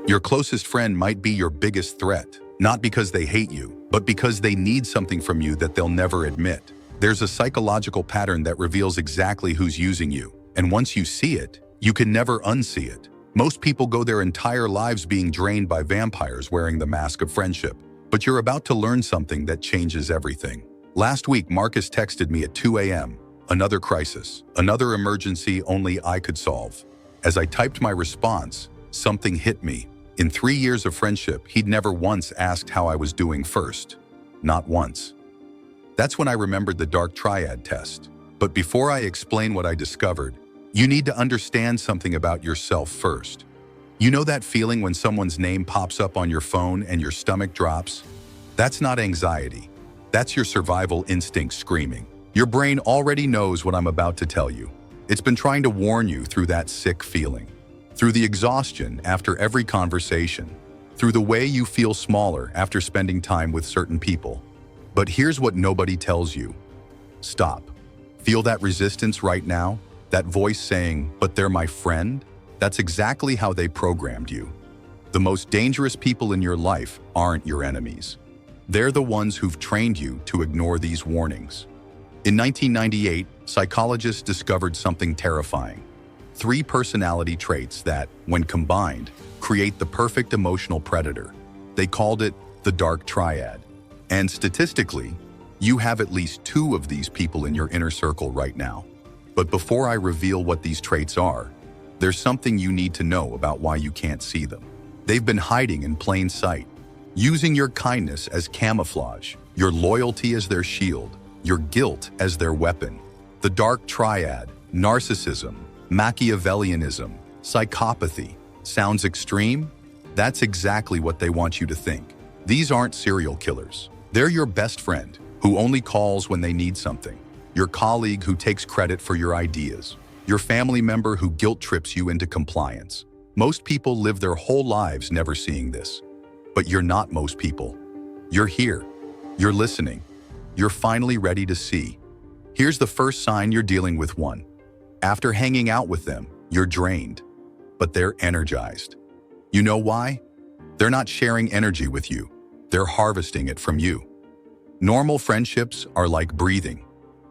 Your closest friend might be your biggest threat, not because they hate you, but because they need something from you that they'll never admit. There's a psychological pattern that reveals exactly who's using you, and once you see it, you can never unsee it. Most people go their entire lives being drained by vampires wearing the mask of friendship, but you're about to learn something that changes everything. Last week, Marcus texted me at 2 a.m. Another crisis, another emergency only I could solve. As I typed my response, something hit me. In 3 years of friendship, he'd never once asked how I was doing first. Not once. That's when I remembered the Dark Triad test. But before I explain what I discovered, you need to understand something about yourself first. You know that feeling when someone's name pops up on your phone and your stomach drops? That's not anxiety. That's your survival instinct screaming. Your brain already knows what I'm about to tell you. It's been trying to warn you through that sick feeling. Through the exhaustion after every conversation, through the way you feel smaller after spending time with certain people. But here's what nobody tells you. Stop. Feel that resistance right now? That voice saying, "But they're my friend?" That's exactly how they programmed you. The most dangerous people in your life aren't your enemies. They're the ones who've trained you to ignore these warnings. In 1998, psychologists discovered something terrifying. 3 personality traits that, when combined, create the perfect emotional predator. They called it the Dark Triad. And statistically, you have at least 2 of these people in your inner circle right now. But before I reveal what these traits are, there's something you need to know about why you can't see them. They've been hiding in plain sight, using your kindness as camouflage, your loyalty as their shield, your guilt as their weapon. The Dark Triad, narcissism, Machiavellianism, psychopathy. Sounds extreme? That's exactly what they want you to think. These aren't serial killers. They're your best friend, who only calls when they need something. Your colleague who takes credit for your ideas. Your family member who guilt trips you into compliance. Most people live their whole lives never seeing this. But you're not most people. You're here. You're listening. You're finally ready to see. Here's the first sign you're dealing with one. After hanging out with them, you're drained, but they're energized. You know why? They're not sharing energy with you. They're harvesting it from you. Normal friendships are like breathing,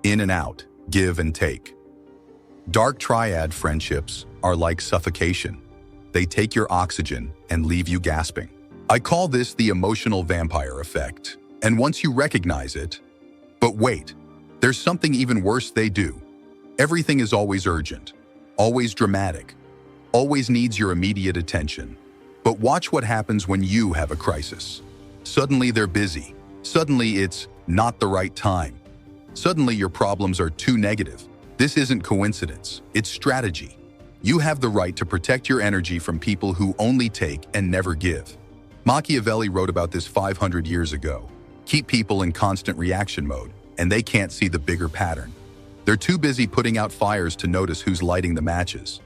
in and out, give and take. Dark Triad friendships are like suffocation. They take your oxygen and leave you gasping. I call this the emotional vampire effect. And once you recognize it, but wait, there's something even worse they do. Everything is always urgent, always dramatic, always needs your immediate attention. But watch what happens when you have a crisis. Suddenly they're busy. Suddenly it's not the right time. Suddenly your problems are too negative. This isn't coincidence, it's strategy. You have the right to protect your energy from people who only take and never give. Machiavelli wrote about this 500 years ago. Keep people in constant reaction mode, and they can't see the bigger pattern. They're too busy putting out fires to notice who's lighting the matches.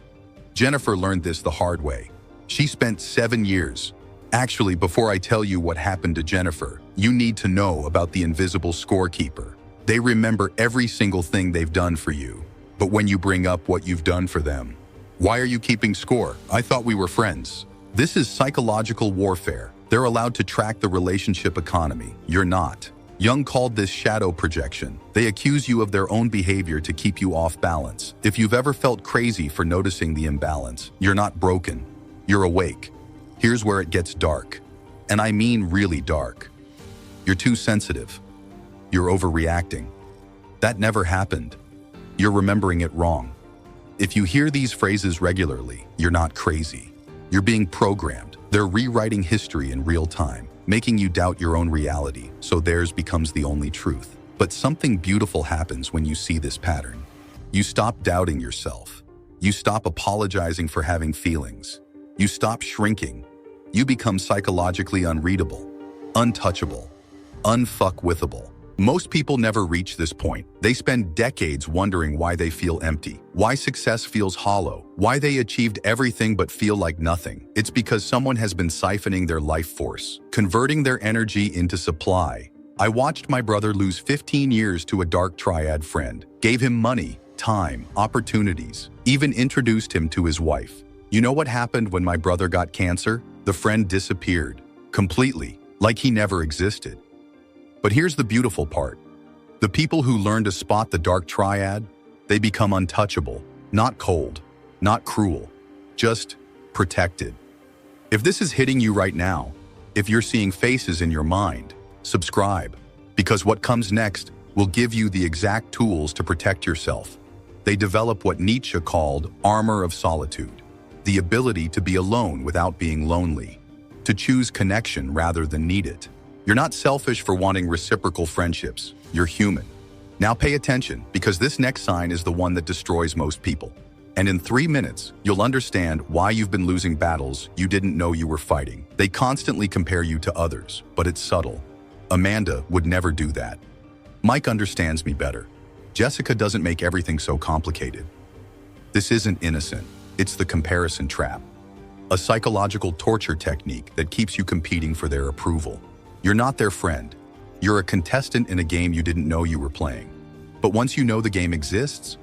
Jennifer learned this the hard way. She spent 7 years. Actually, before I tell you what happened to Jennifer, you need to know about the invisible scorekeeper. They remember every single thing they've done for you. But when you bring up what you've done for them, why are you keeping score? I thought we were friends. This is psychological warfare. They're allowed to track the relationship economy. You're not. Jung called this shadow projection. They accuse you of their own behavior to keep you off balance. If you've ever felt crazy for noticing the imbalance, you're not broken. You're awake. Here's where it gets dark. And I mean really dark. You're too sensitive. You're overreacting. That never happened. You're remembering it wrong. If you hear these phrases regularly, you're not crazy. You're being programmed. They're rewriting history in real time, making you doubt your own reality, so theirs becomes the only truth. But something beautiful happens when you see this pattern. You stop doubting yourself. You stop apologizing for having feelings. You stop shrinking. You become psychologically unreadable, untouchable, unfuckwithable. Most people never reach this point. They spend decades wondering why they feel empty, why success feels hollow, why they achieved everything but feel like nothing. It's because someone has been siphoning their life force, converting their energy into supply. I watched my brother lose 15 years to a Dark Triad friend, gave him money, time, opportunities, even introduced him to his wife. You know what happened when my brother got cancer? The friend disappeared. Completely. Like he never existed. But here's the beautiful part. The people who learn to spot the Dark Triad, they become untouchable. Not cold. Not cruel. Just protected. If this is hitting you right now, if you're seeing faces in your mind, subscribe. Because what comes next will give you the exact tools to protect yourself. They develop what Nietzsche called armor of solitude, the ability to be alone without being lonely, to choose connection rather than need it. You're not selfish for wanting reciprocal friendships. You're human. Now pay attention, because this next sign is the one that destroys most people. And in 3 minutes, you'll understand why you've been losing battles you didn't know you were fighting. They constantly compare you to others, but it's subtle. Amanda would never do that. Mike understands me better. Jessica doesn't make everything so complicated. This isn't innocent. It's the comparison trap. A psychological torture technique that keeps you competing for their approval. You're not their friend. You're a contestant in a game you didn't know you were playing. But once you know the game exists,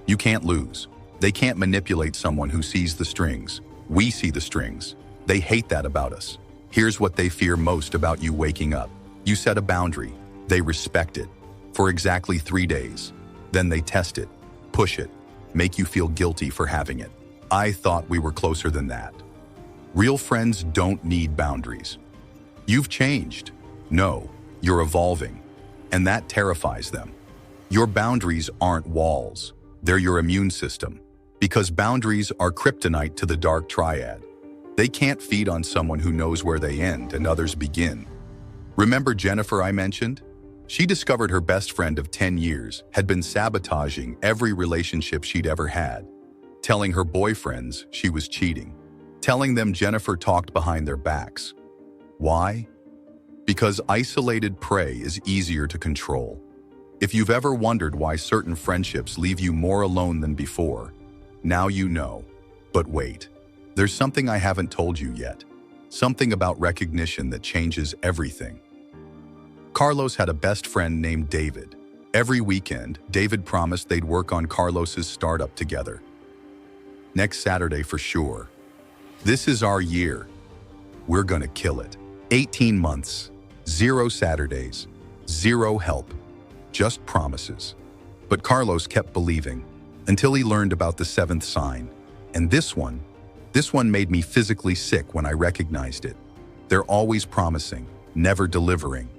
you can't lose. They can't manipulate someone who sees the strings. We see the strings. They hate that about us. Here's what they fear most about you waking up. You set a boundary. They respect it. For exactly 3 days. Then they test it, push it, make you feel guilty for having it. I thought we were closer than that. Real friends don't need boundaries. You've changed. No, you're evolving. And that terrifies them. Your boundaries aren't walls. They're your immune system. Because boundaries are kryptonite to the Dark Triad. They can't feed on someone who knows where they end and others begin. Remember Jennifer I mentioned? She discovered her best friend of 10 years had been sabotaging every relationship she'd ever had, telling her boyfriends she was cheating, telling them Jennifer talked behind their backs. Why? Because isolated prey is easier to control. If you've ever wondered why certain friendships leave you more alone than before, now you know. But wait, there's something I haven't told you yet. Something about recognition that changes everything. Carlos had a best friend named David. Every weekend, David promised they'd work on Carlos's startup together. Next Saturday for sure. This is our year. We're gonna kill it. 18 months, 0 Saturdays, 0 help, just promises. But Carlos kept believing until he learned about the 7th sign. And this one made me physically sick when I recognized it. They're always promising, never delivering.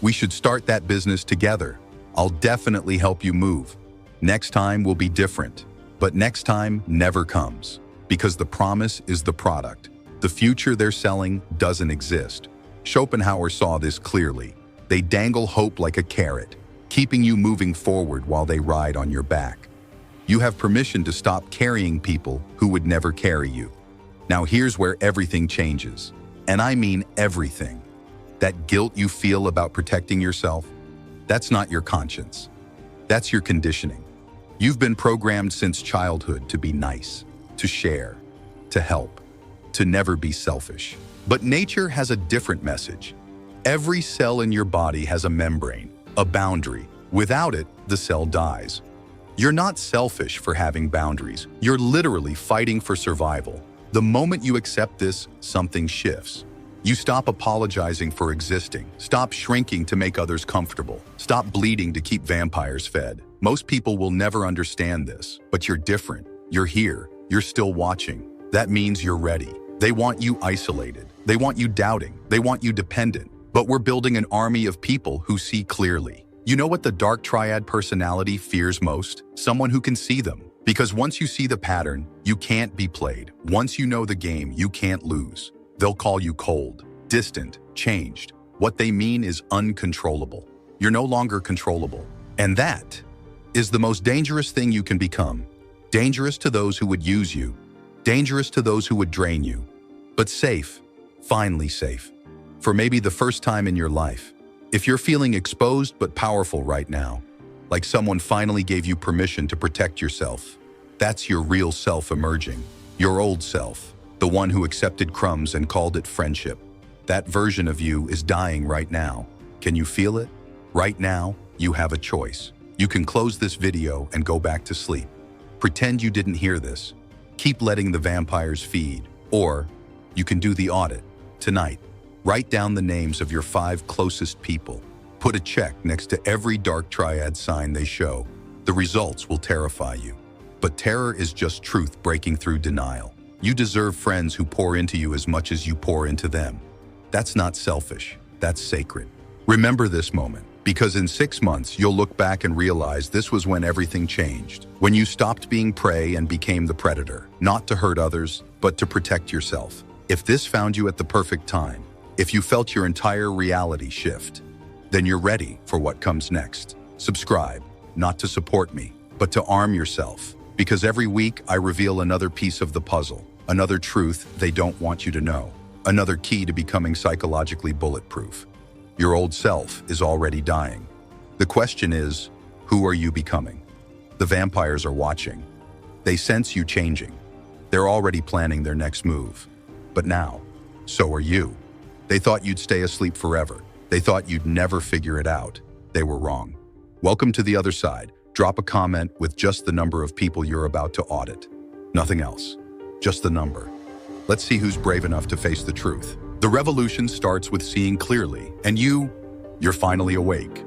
We should start that business together. I'll definitely help you move. Next time will be different, but next time never comes because the promise is the product. The future they're selling doesn't exist. Schopenhauer saw this clearly. They dangle hope like a carrot, keeping you moving forward while they ride on your back. You have permission to stop carrying people who would never carry you. Now here's where everything changes. And I mean everything. That guilt you feel about protecting yourself, that's not your conscience. That's your conditioning. You've been programmed since childhood to be nice, to share, to help, to never be selfish. But nature has a different message. Every cell in your body has a membrane, a boundary. Without it, the cell dies. You're not selfish for having boundaries. You're literally fighting for survival. The moment you accept this, something shifts. You stop apologizing for existing. Stop shrinking to make others comfortable. Stop bleeding to keep vampires fed. Most people will never understand this, but you're different. You're here. You're still watching. That means you're ready. They want you isolated. They want you doubting. They want you dependent. But we're building an army of people who see clearly. You know what the Dark Triad personality fears most? Someone who can see them. Because once you see the pattern, you can't be played. Once you know the game, you can't lose. They'll call you cold, distant, changed. What they mean is uncontrollable. You're no longer controllable. And that is the most dangerous thing you can become. Dangerous to those who would use you. Dangerous to those who would drain you. But safe, finally safe. For maybe the first time in your life. If you're feeling exposed but powerful right now, like someone finally gave you permission to protect yourself, that's your real self emerging. Your old self. The one who accepted crumbs and called it friendship. That version of you is dying right now. Can you feel it? Right now, you have a choice. You can close this video and go back to sleep. Pretend you didn't hear this. Keep letting the vampires feed. Or you can do the audit. Tonight, write down the names of your 5 closest people. Put a check next to every Dark Triad sign they show. The results will terrify you. But terror is just truth breaking through denial. You deserve friends who pour into you as much as you pour into them. That's not selfish. That's sacred. Remember this moment, because in 6 months, you'll look back and realize this was when everything changed. When you stopped being prey and became the predator, not to hurt others, but to protect yourself. If this found you at the perfect time, if you felt your entire reality shift, then you're ready for what comes next. Subscribe, not to support me, but to arm yourself. Because every week I reveal another piece of the puzzle, another truth they don't want you to know, another key to becoming psychologically bulletproof. Your old self is already dying. The question is, who are you becoming? The vampires are watching. They sense you changing. They're already planning their next move. But now, so are you. They thought you'd stay asleep forever. They thought you'd never figure it out. They were wrong. Welcome to the other side. Drop a comment with just the number of people you're about to audit. Nothing else. Just the number. Let's see who's brave enough to face the truth. The revolution starts with seeing clearly, and you're finally awake.